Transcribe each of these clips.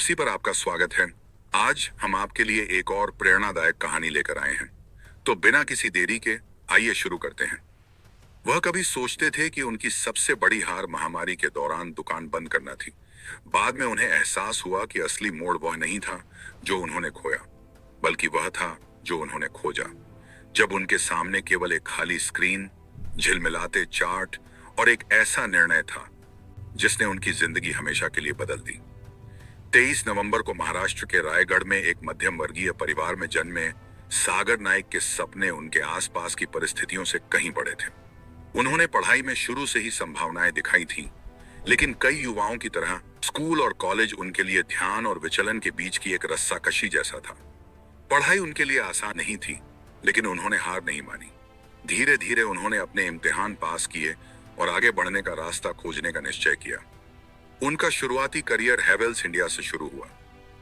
वापसी पर आपका स्वागत है। आज हम आपके लिए एक और प्रेरणादायक कहानी लेकर आए हैं। तो बिना किसी देरी के आइए शुरू करते हैं। वह कभी सोचते थे कि उनकी सबसे बड़ी हार महामारी के दौरान दुकान बंद करना थी। बाद में उन्हें एहसास हुआ कि असली मोड़ वह नहीं था जो उन्होंने खोया, बल्कि वह था जो उन्होंने खोजा। जब उनके सामने केवल एक खाली स्क्रीन, झिलमिलाते चार्ट और एक ऐसा निर्णय था जिसने उनकी जिंदगी हमेशा के लिए बदल दी। 23 नवंबर को महाराष्ट्र के रायगढ़ में एक मध्यम वर्गीय परिवार में जन्मे सागर नाइक के सपने उनके आसपास की परिस्थितियों से कहीं बड़े थे। उन्होंने पढ़ाई में शुरू से ही संभावनाएं दिखाई थीं, लेकिन कई युवाओं की तरह स्कूल और कॉलेज उनके लिए ध्यान और विचलन के बीच की एक रस्साकशी जैसा था। पढ़ाई उनके लिए आसान नहीं थी, लेकिन उन्होंने हार नहीं मानी। धीरे धीरे उन्होंने अपने इम्तिहान पास किए और आगे बढ़ने का रास्ता खोजने का निश्चय किया। उनका शुरुआती करियर हैवेल्स इंडिया से शुरू हुआ,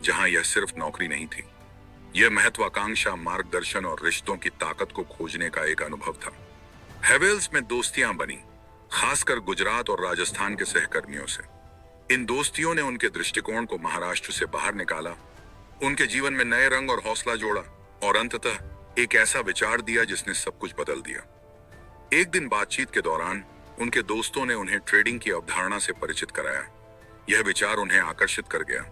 जहां यह सिर्फ नौकरी नहीं थी, यह महत्वाकांक्षा, मार्गदर्शन और रिश्तों की ताकत को खोजने का एक अनुभव था। हैवेल्स में दोस्तियां बनी, खासकर गुजरात और राजस्थान के सहकर्मियों से। इन दोस्तियों ने उनके दृष्टिकोण को महाराष्ट्र से बाहर निकाला, उनके जीवन में नए रंग और हौसला जोड़ा और अंततः एक ऐसा विचार दिया जिसने सब कुछ बदल दिया। एक दिन बातचीत के दौरान उनके दोस्तों ने उन्हें ट्रेडिंग की अवधारणा से परिचित कराया। यह विचार उन्हें आकर्षित कर गया।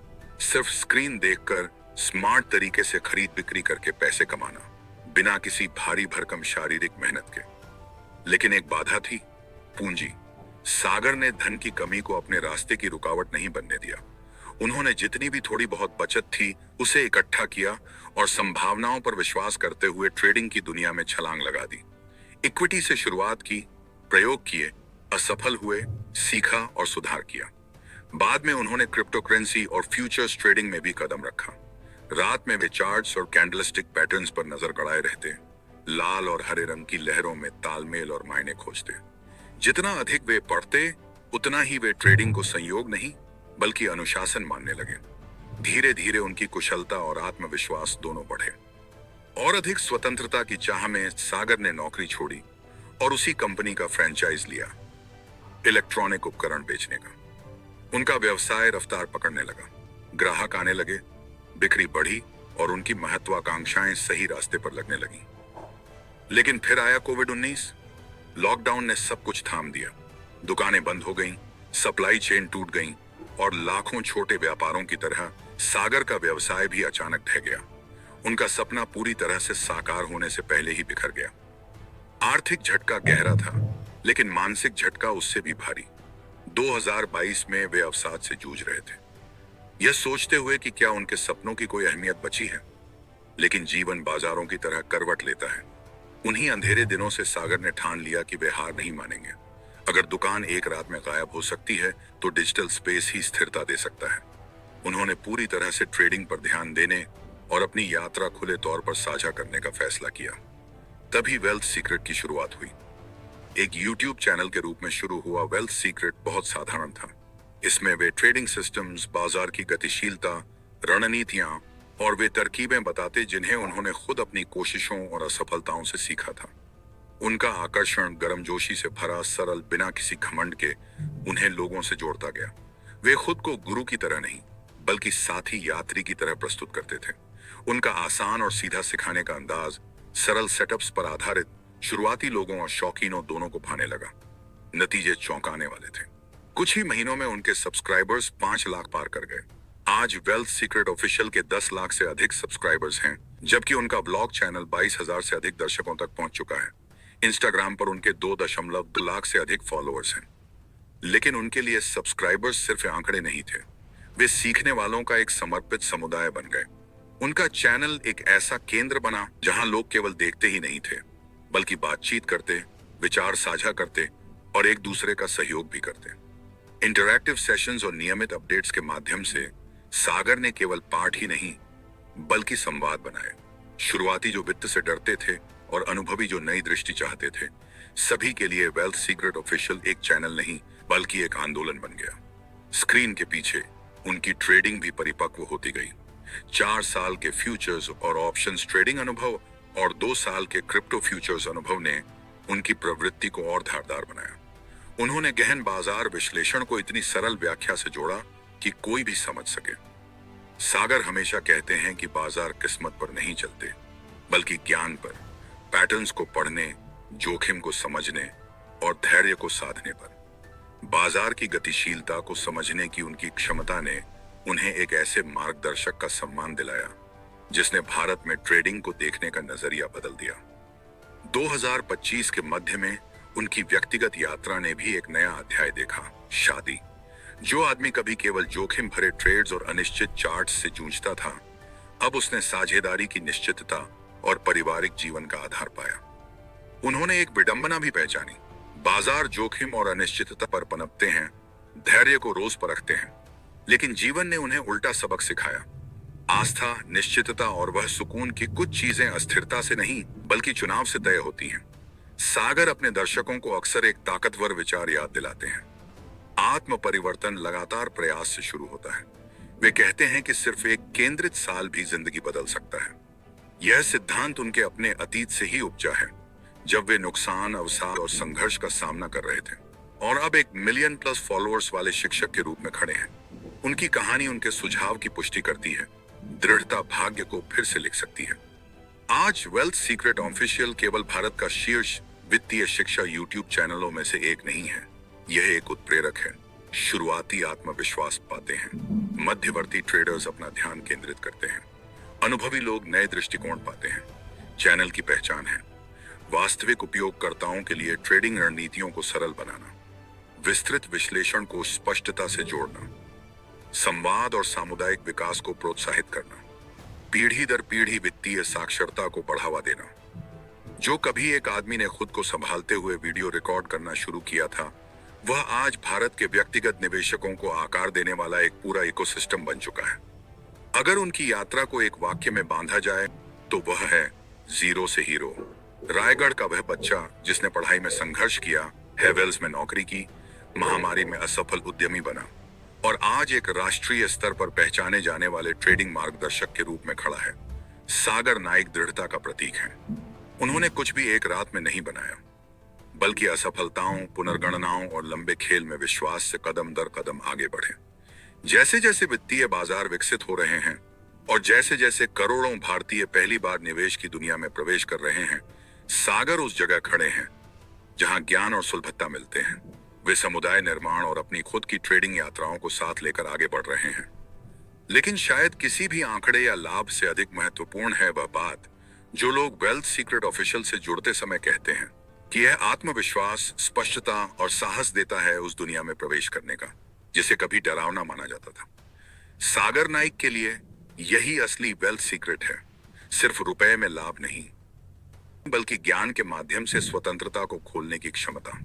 सिर्फ स्क्रीन देखकर स्मार्ट तरीके से खरीद बिक्री करके पैसे कमाना, बिना किसी भारी भरकम शारीरिक मेहनत के। लेकिन एक बाधा थी, पूंजी। सागर ने धन की कमी को अपने रास्ते की रुकावट नहीं बनने दिया। उन्होंने जितनी भी थोड़ी बहुत बचत थी उसे इकट्ठा किया और संभावनाओं पर विश्वास करते हुए ट्रेडिंग की दुनिया में छलांग लगा दी। इक्विटी से शुरुआत की, प्रयोग किए, असफल हुए, सीखा और सुधार किया। बाद में उन्होंने क्रिप्टो करेंसी और फ्यूचर्स ट्रेडिंग में भी कदम रखा। रात में वे चार्ट्स और कैंडलस्टिक पैटर्न्स पर नजर गड़ाए रहते, लाल और हरे रंग की लहरों में तालमेल और मायने खोजते। जितना अधिक वे पढ़ते, उतना ही वे ट्रेडिंग को संयोग नहीं बल्कि अनुशासन मानने लगे। धीरे धीरे उनकी कुशलता और आत्मविश्वास दोनों बढ़े। और अधिक स्वतंत्रता की चाह में सागर ने नौकरी छोड़ी और उसी कंपनी का फ्रेंचाइज लिया, इलेक्ट्रॉनिक उपकरण बेचने का। उनका व्यवसाय रफ्तार पकड़ने लगा, ग्राहक आने लगे, बिक्री बढ़ी और उनकी महत्वाकांक्षाएं सही रास्ते पर लगने लगी। लेकिन फिर आया कोविड-19। लॉकडाउन ने सब कुछ थाम दिया। दुकानें बंद हो गईं, सप्लाई चेन टूट गईं और लाखों छोटे व्यापारों की तरह सागर का व्यवसाय भी अचानक ढह गया। उनका सपना पूरी तरह से साकार होने से पहले ही बिखर गया। आर्थिक झटका गहरा था, लेकिन मानसिक झटका उससे भी भारी। 2022 में वे अवसाद से जूझ रहे थे, यह सोचते हुए कि क्या उनके सपनों की कोई अहमियत बची है। लेकिन जीवन बाजारों की तरह करवट लेता है। उन्हीं अंधेरे दिनों से सागर ने ठान लिया कि वे हार नहीं मानेंगे। अगर दुकान एक रात में गायब हो सकती है तो डिजिटल स्पेस ही स्थिरता दे सकता है। उन्होंने पूरी तरह से ट्रेडिंग पर ध्यान देने और अपनी यात्रा खुले तौर पर साझा करने का फैसला किया। तभी वेल्थ सीक्रेट की शुरुआत हुई। एक YouTube चैनल के रूप में शुरू हुआ वेल्थ सीक्रेट बहुत साधारण था। इसमें वे ट्रेडिंग सिस्टम्स, बाजार की गतिशीलता, रणनीतियां और वे तरकीबें बताते जिन्हें उन्होंने खुद अपनी कोशिशों और असफलताओं से सीखा था। उनका आकर्षण गर्मजोशी से भरा, सरल, बिना किसी घमंड के उन्हें लोगों से जोड़ता गया। वे खुद को गुरु की तरह नहीं बल्कि साथी यात्री की तरह प्रस्तुत करते थे। उनका आसान और सीधा सिखाने का अंदाज, सरल सेटअप्स पर आधारित, शुरुआती लोगों और शौकीनों दोनों को भाने लगा। नतीजे चौंकाने वाले थे। कुछ ही महीनों में उनके सब्सक्राइबर्स 5 लाख पार कर गए। आज वेल्थ सीक्रेट ऑफिशियल के 10 लाख से अधिक सब्सक्राइबर्स हैं, जबकि उनका ब्लॉग चैनल 22,000 से अधिक दर्शकों तक पहुंच चुका है। इंस्टाग्राम पर उनके 2.2 लाख से अधिक फॉलोअर्स हैं। लेकिन उनके लिए सब्सक्राइबर्स सिर्फ आंकड़े नहीं थे, वे सीखने वालों का एक समर्पित समुदाय बन गए। उनका चैनल एक ऐसा केंद्र बना जहां लोग केवल देखते ही नहीं थे बल्कि बातचीत करते, विचार साझा करते और एक दूसरे का सहयोग भी करते। इंटरैक्टिव सेशंस और नियमित अपडेट्स के माध्यम से सागर ने केवल पाठ ही नहीं बल्कि संवाद बनाए। शुरुआती जो वित्त से डरते थे और अनुभवी जो नई दृष्टि चाहते थे, सभी के लिए वेल्थ सीक्रेट ऑफिशियल एक चैनल नहीं बल्कि एक आंदोलन बन गया। स्क्रीन के पीछे उनकी ट्रेडिंग भी परिपक्व होती गई। 4 साल के फ्यूचर्स और ऑप्शंस ट्रेडिंग अनुभव और 2 साल के क्रिप्टो फ्यूचर्स अनुभव ने उनकी प्रवृत्ति को और धारदार बनाया। उन्होंने गहन बाजार विश्लेषण को इतनी सरल व्याख्या से जोड़ा कि कोई भी समझ सके। सागर हमेशा कहते हैं कि बाजार किस्मत पर नहीं चलते, बल्कि ज्ञान पर, पैटर्न्स को पढ़ने, जोखिम को समझने और धैर्य को साधने पर। बाजार की गतिशीलता को समझने की उनकी क्षमता ने उन्हें एक ऐसे मार्गदर्शक का सम्मान दिलाया जिसने भारत में ट्रेडिंग को देखने का नजरिया बदल दिया। 2025 के मध्य में उनकी व्यक्तिगत यात्रा ने भी एक नया अध्याय देखा, शादी। जो आदमी कभी केवल जोखिम भरे ट्रेड्स और अनिश्चित चार्ट्स से जूझता था, अब उसने साझेदारी की निश्चितता और पारिवारिक जीवन का आधार पाया। उन्होंने एक विडंबना भी पहचानी, बाजार जोखिम और अनिश्चितता पर पनपते हैं, धैर्य को रोज परखते हैं, लेकिन जीवन ने उन्हें उल्टा सबक सिखाया। आस्था, निश्चितता और वह सुकून की कुछ चीजें अस्थिरता से नहीं बल्कि चुनाव से तय होती हैं। सागर अपने दर्शकों को अक्सर एक ताकतवर विचार याद दिलाते हैं, आत्म परिवर्तन लगातार प्रयास से शुरू होता है। वे कहते हैं कि सिर्फ एक केंद्रित साल भी जिंदगी बदल सकता है। यह सिद्धांत उनके अपने अतीत से ही उपजा है, जब वे नुकसान, अवसाद और संघर्ष का सामना कर रहे थे और अब एक मिलियन प्लस फॉलोअर्स वाले शिक्षक के रूप में खड़े हैं। उनकी कहानी उनके सुझाव की पुष्टि करती है, दृढ़ता भाग्य को फिर से लिख सकती है। आज वेल्थ सीक्रेट ऑफिशियल केवल भारत का शीर्ष वित्तीय शिक्षा यूट्यूब चैनलों में से एक नहीं है, यह एक उत्प्रेरक है। शुरुआती आत्मविश्वास पाते हैं, मध्यवर्ती ट्रेडर्स अपना ध्यान केंद्रित करते हैं, अनुभवी लोग नए दृष्टिकोण पाते हैं। चैनल की पहचान है वास्तविक उपयोगकर्ताओं के लिए ट्रेडिंग रणनीतियों को सरल बनाना, विस्तृत विश्लेषण को स्पष्टता से जोड़ना, संवाद और सामुदायिक विकास को प्रोत्साहित करना, पीढ़ी दर पीढ़ी वित्तीय साक्षरता को बढ़ावा देना। जो कभी एक आदमी ने खुद को संभालते हुए वीडियो रिकॉर्ड करना शुरू किया था, वह आज भारत के व्यक्तिगत निवेशकों को आकार देने वाला एक पूरा इकोसिस्टम बन चुका है। अगर उनकी यात्रा को एक वाक्य में बांधा जाए तो वह है जीरो से हीरो। रायगढ़ का वह बच्चा जिसने पढ़ाई में संघर्ष किया, हेवेल्स में नौकरी की, महामारी में असफल उद्यमी बना और आज एक राष्ट्रीय स्तर पर पहचाने जाने वाले ट्रेडिंग मार्गदर्शक के रूप में खड़ा है। सागर नाइक दृढ़ता का प्रतीक है। उन्होंने कुछ भी एक रात में नहीं बनाया, बल्कि असफलताओं, पुनर्गणनाओं और लंबे खेल में विश्वास से कदम दर कदम आगे बढ़े। जैसे जैसे वित्तीय बाजार विकसित हो रहे हैं और जैसे जैसे करोड़ों भारतीय पहली बार निवेश की दुनिया में प्रवेश कर रहे हैं, सागर उस जगह खड़े हैं जहां ज्ञान और सुलभता मिलते हैं। वे समुदाय निर्माण और अपनी खुद की ट्रेडिंग यात्राओं को साथ लेकर आगे बढ़ रहे हैं। लेकिन शायद किसी भी आंकड़े या लाभ से अधिक महत्वपूर्ण है वह बात जो लोग वेल्थ सीक्रेट ऑफिशियल से जुड़ते समय कहते हैं कि यह आत्मविश्वास, स्पष्टता और साहस देता है उस दुनिया में प्रवेश करने का जिसे कभी डरावना माना जाता था। सागर नाइक के लिए यही असली वेल्थ सीक्रेट है, सिर्फ रुपए में लाभ नहीं, बल्कि ज्ञान के माध्यम से स्वतंत्रता को खोलने की क्षमता।